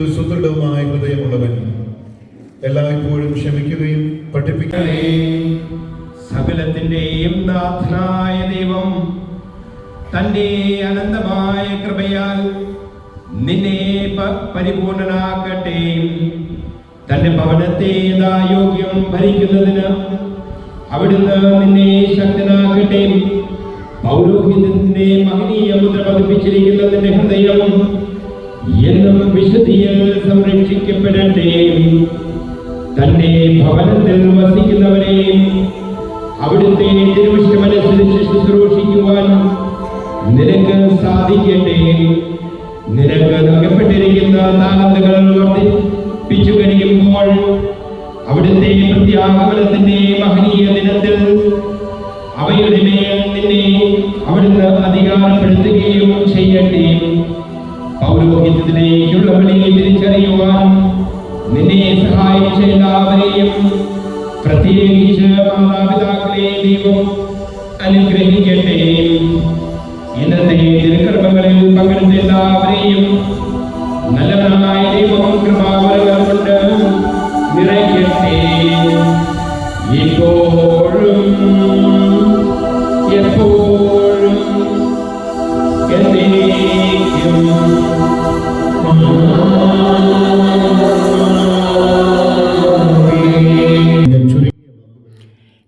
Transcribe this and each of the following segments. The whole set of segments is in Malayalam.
സുദൃഢവുമായ ഹൃദയമുള്ളവൻ, എല്ലായ്പ്പോഴും ക്ഷമിക്കുകയും പഠിപ്പിക്കുകയും സകലത്തിന്റെയും നാഥനായ ദൈവം തന്റെ അനന്തമായ കൃപയാൽ നിന്നെ പരിപൂർണനാക്കട്ടെ. തന്റെ ഭവനത്തെ യോഗ്യം ഭരിക്കുന്നതിന് അവിടുന്ന് നിന്നെ ശക്തനാക്കട്ടെ. പൗരോഹിത്യത്തിന്റെ മഹനീയ മുദ്ര പതിപ്പിച്ചിരിക്കുന്ന നിന്റെ ഹൃദയം എന്നും വിശുദ്ധിയിൽ സംരക്ഷിക്കപ്പെടട്ടെ. തന്റെ ഭവനത്തിൽ വസിക്കുന്നവരെ അവിടുത്തെ തിരുവിഷ്ടമനുസരിച്ച് ശുശ്രൂഷിക്കുവാൻ നിനക്ക് സാധിക്കട്ടെ. നിനക്ക് നൽകപ്പെട്ടിരിക്കുന്ന താലന്തുകൾ വർദ്ധിപ്പിച്ചു കഴിയുമ്പോൾ അവിടുത്തെ പ്രത്യാഗമനത്തിന്റെ മഹനീയ ദിനത്തിൽ അവയുടെ മേൽ നിന്നെ അവിടുന്ന് അധികാരപ്പെടുത്തുകയും ചെയ്യട്ടെ. പൗരോഹിത്യത്തിലേക്കുള്ള വിളിയെ തിരിച്ചറിയുവാൻ നിന്നെ സഹായിച്ച എല്ലാവരെയും, പ്രത്യേകിച്ച് മാതാപിതാക്കളെ ദൈവം അനുഗ്രഹിക്കട്ടെ. ഇന്നത്തെ തിരുക്കർമ്മങ്ങളിൽ പങ്കെടുത്ത എല്ലാവരെയും നല്ലവനായ ദൈവം കൃപാവരങ്ങൾ കൊണ്ട് നിറയ്ക്കട്ടെ. ഇപ്പോഴും എപ്പോഴും എന്നേക്കും.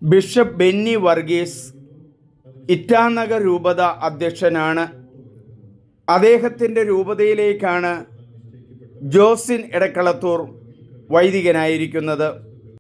ബിഷപ്പ് ബെന്നി വർഗീസ് ഇറ്റാനഗർ രൂപത അധ്യക്ഷനാണ്. അദ്ദേഹത്തിൻ്റെ രൂപതയിലേക്കാണ് ജോസിൻ എടക്കളത്തൂർ വൈദികനായിരിക്കുന്നത്.